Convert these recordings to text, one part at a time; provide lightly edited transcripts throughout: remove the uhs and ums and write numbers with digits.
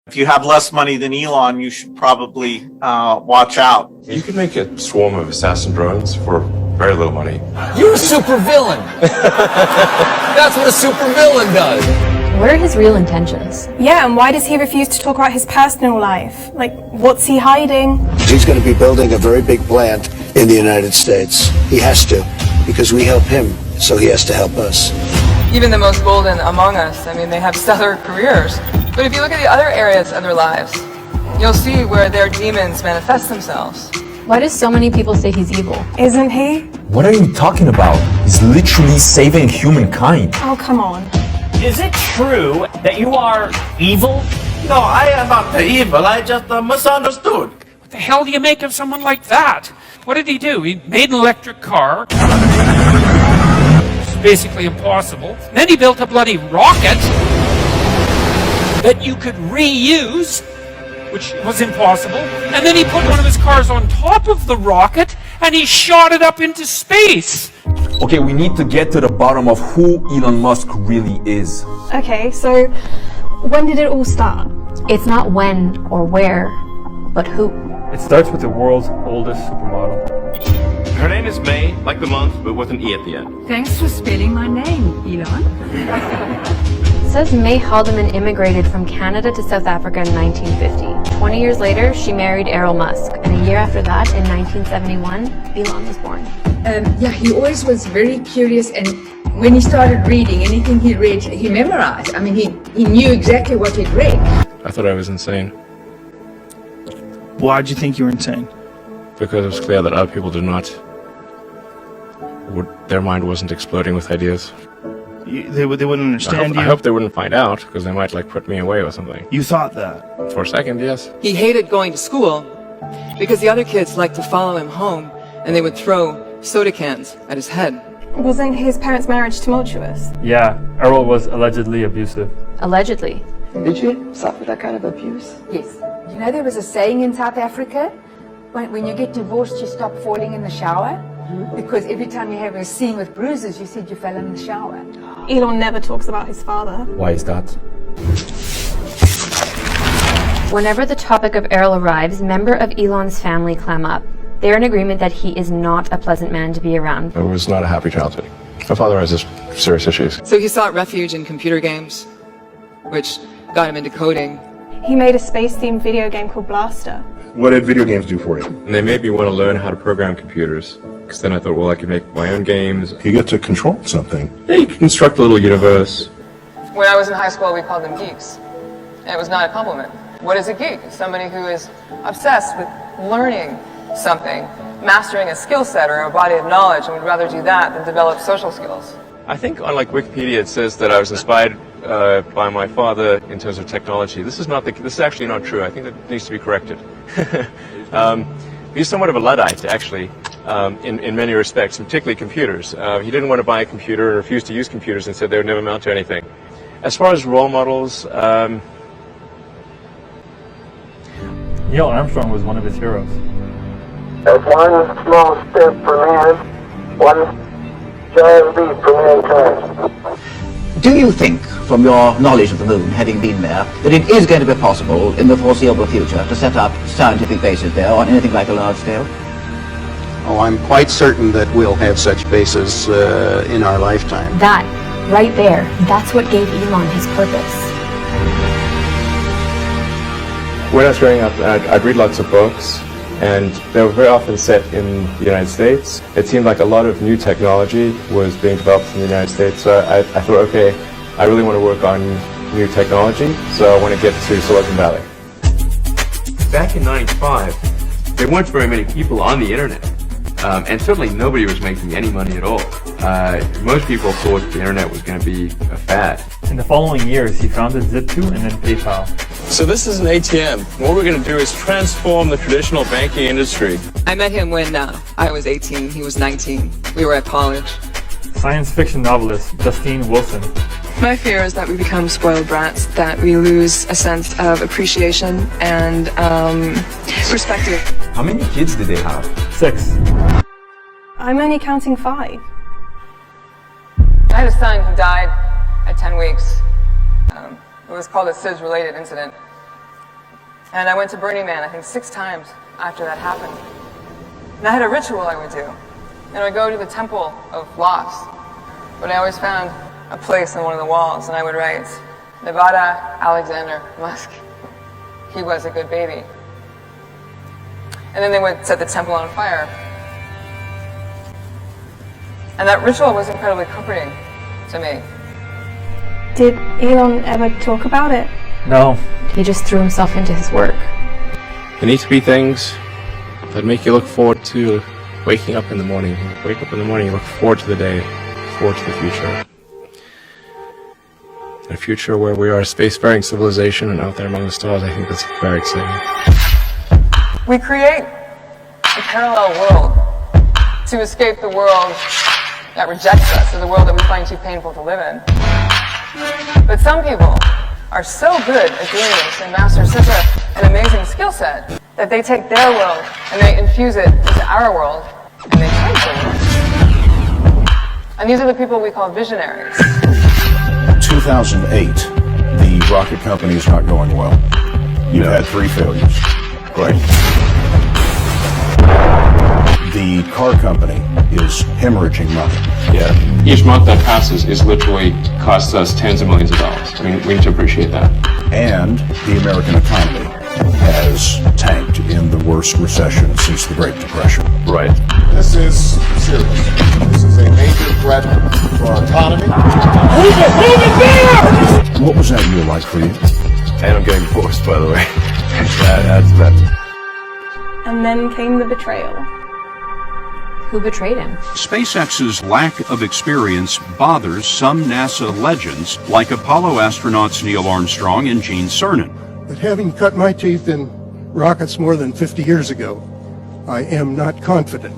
If you have less money than Elon, you should probably watch out. You can make a swarm of assassin drones for very little money. You're a supervillain. That's what a supervillain does. What are his real intentions? Yeah, and why does he refuse to talk about his personal life? Like, what's he hiding? He's going to be building a very big plant in the United States. He has to, because we help him, so he has to help us. Even the most golden among us, I mean, they have stellar careers. But if you look at the other areas of their lives, you'll see where their demons manifest themselves. Why do so many people say he's evil? Isn't he? What are you talking about? He's literally saving humankind. Oh, come on. Is it true that you are evil? No, I am not evil. I just misunderstood. What the hell do you make of someone like that? What did he do? He made an electric car. It's basically impossible. Then he built a bloody rocket that you could reuse, which was impossible. And then he put one of his cars on top of the rocket and he shot it up into space. Okay, we need to get to the bottom of who Elon Musk really is. Okay, so when did it all start? It's not when or where, but who. It starts with the world's oldest supermodel. Her name is May, like the month, but with an E at the end. Thanks for spelling my name, Elon. It says May Haldeman immigrated from Canada to South Africa in 1950. 20 years later, she married Elon Musk, and a year after that, in 1971, Elon was born. Yeah, he always was very curious, and when he started reading, anything he read, he memorized. I mean, he knew exactly what he'd read. I thought I was insane Why'd you think you were insane? because it was clear that other people did not. Their mind wasn't exploding with ideas. They wouldn't understand you? I hope they wouldn't find out because they might like put me away or something. You thought that? For a second, yes. He hated going to school because the other kids liked to follow him home and they would throw soda cans at his head. Wasn't his parents' marriage tumultuous? Yeah, Errol was allegedly abusive. Allegedly. Did you suffer that kind of abuse? Yes. You know, there was a saying in South Africa, when you get divorced, you stop falling in the shower. Because every time you have a scene with bruises, you said you fell in the shower. Elon never talks about his father. Why is that? Whenever the topic of Errol arrives, members of Elon's family clam up. They're in agreement that he is not a pleasant man to be around. It was not a happy childhood. My father has serious issues. So he sought refuge in computer games, which got him into coding. He made a space-themed video game called Blaster. What did video games do for you? And they made me want to learn how to program computers. Because then I thought, well, I could make my own games. You get to control something. Yeah, you can construct a little universe. When I was in high school, we called them geeks. And it was not a compliment. What is a geek? It's somebody who is obsessed with learning something, mastering a skill set or a body of knowledge, and would rather do that than develop social skills. I think on like Wikipedia it says that I was inspired by my father in terms of technology. This is actually not true. I think that needs to be corrected. He's somewhat of a Luddite, actually, in many respects, particularly computers. He didn't want to buy a computer and refused to use computers and said they would never amount to anything. As far as role models, Neil Armstrong was one of his heroes. That's one small step for man, one giant leap for mankind. Do you think, from your knowledge of the moon, having been there, that it is going to be possible in the foreseeable future to set up scientific bases there on anything like a large scale? Oh, I'm quite certain that we'll have such bases in our lifetime. That, right there, that's what gave Elon his purpose. when I was growing up, I'd read lots of books, and they were very often set in the United States. It seemed like a lot of new technology was being developed in the United States, so I thought, okay, I really want to work on new technology, so I want to get to Silicon Valley. Back in '95, there weren't very many people on the internet, and certainly nobody was making any money at all. Most people thought the internet was going to be a fad. In the following years, he founded Zip2 and then PayPal. So this is an ATM. What we're going to do is transform the traditional banking industry. I met him when I was 18, he was 19. We were at college. Science fiction novelist Justine Wilson. My fear is that we become spoiled brats, that we lose a sense of appreciation and perspective. How many kids did they have? 6. I'm only counting 5. I had a son who died at 10 weeks. It was called a SIDS-related incident. And I went to Burning Man, I think 6 times after that happened. And I had a ritual I would do. And I would go to the Temple of Lost, but I always found a place on one of the walls, and I would write, Nevada Alexander Musk. He was a good baby. And then they would set the temple on fire. And that ritual was incredibly comforting to me. Did Elon ever talk about it? No. He just threw himself into his work. There need to be things that make you look forward to waking up in the morning. You wake up in the morning, you look forward to the day, forward to the future. A future where we are a spacefaring civilization and out there among the stars, I think that's very exciting. We create a parallel world to escape the world that rejects us, or the world that we find too painful to live in. But some people are so good at doing this and master such an amazing skill set that they take their world and they infuse it into our world and they change the world. And these are the people we call visionaries. 2008, the rocket company is not going well. You've had 3 failures. Right. The car company is hemorrhaging money. Yeah. Each month that passes is literally costs us tens of millions of dollars. I mean, we need to appreciate that. And the American economy has tanked in the worst recession since the Great Depression. Right. This is serious. This is a major threat for our economy. Move it there! What was that year like for you? And I'm getting divorced, by the way. That adds to that. And then came the betrayal. Who betrayed him? SpaceX's lack of experience bothers some NASA legends, like Apollo astronauts Neil Armstrong and Gene Cernan. But having cut my teeth in rockets more than 50 years ago, I am not confident.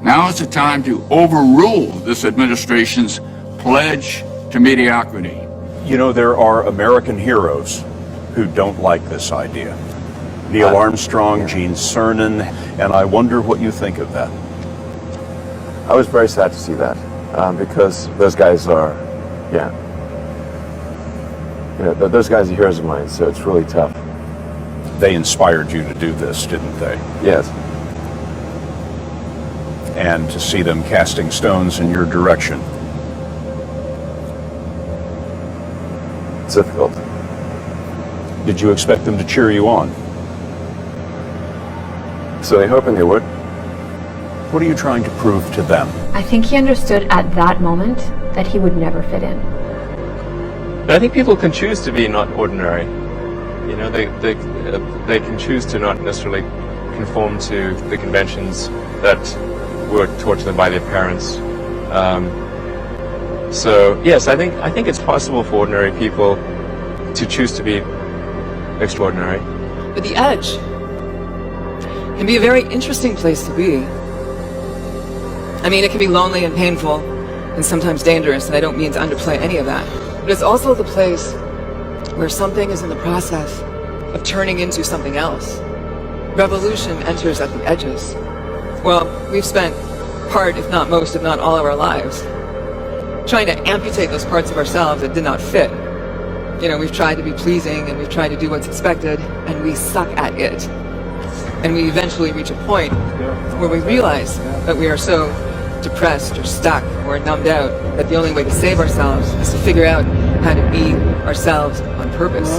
Now is the time to overrule this administration's pledge to mediocrity. You know, there are American heroes who don't like this idea. Neil Armstrong, Gene Cernan, and I wonder what you think of that. I was very sad to see that, because those guys are, those guys are heroes of mine, so it's really tough. They inspired you to do this, didn't they? Yes. And to see them casting stones in your direction. It's difficult. Did you expect them to cheer you on? So they're hoping they would. What are you trying to prove to them? I think he understood at that moment that he would never fit in. But I think people can choose to be not ordinary. You know, they can choose to not necessarily conform to the conventions that were taught to them by their parents. So yes, I think it's possible for ordinary people to choose to be extraordinary. But the edge can be a very interesting place to be. I mean, it can be lonely and painful and sometimes dangerous, and I don't mean to underplay any of that. But it's also the place where something is in the process of turning into something else. Revolution enters at the edges. Well, we've spent part, if not most, if not all of our lives trying to amputate those parts of ourselves that did not fit. You know, we've tried to be pleasing and we've tried to do what's expected, and we suck at it. And we eventually reach a point where we realize that we are so depressed or stuck or numbed out that the only way to save ourselves is to figure out how to be ourselves on purpose.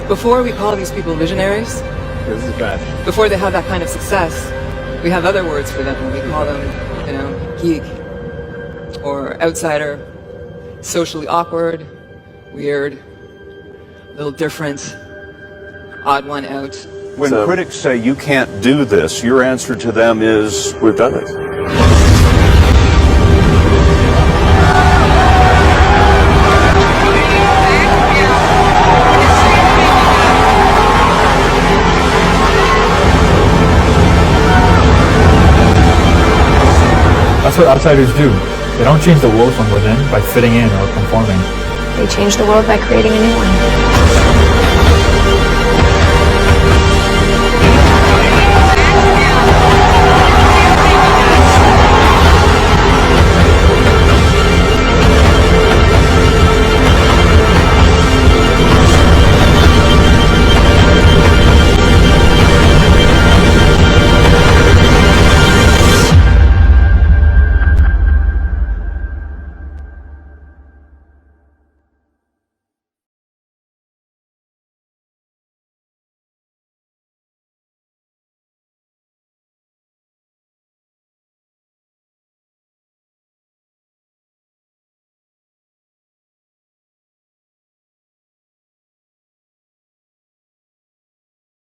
Before we call these people visionaries, this is bad. Before they have that kind of success, we have other words for them. We call them, geek or outsider, socially awkward, weird, a little different, odd one out. When critics say you can't do this, your answer to them is, we've done it. That's what outsiders do. They don't change the world from within by fitting in or conforming. They change the world by creating a new one.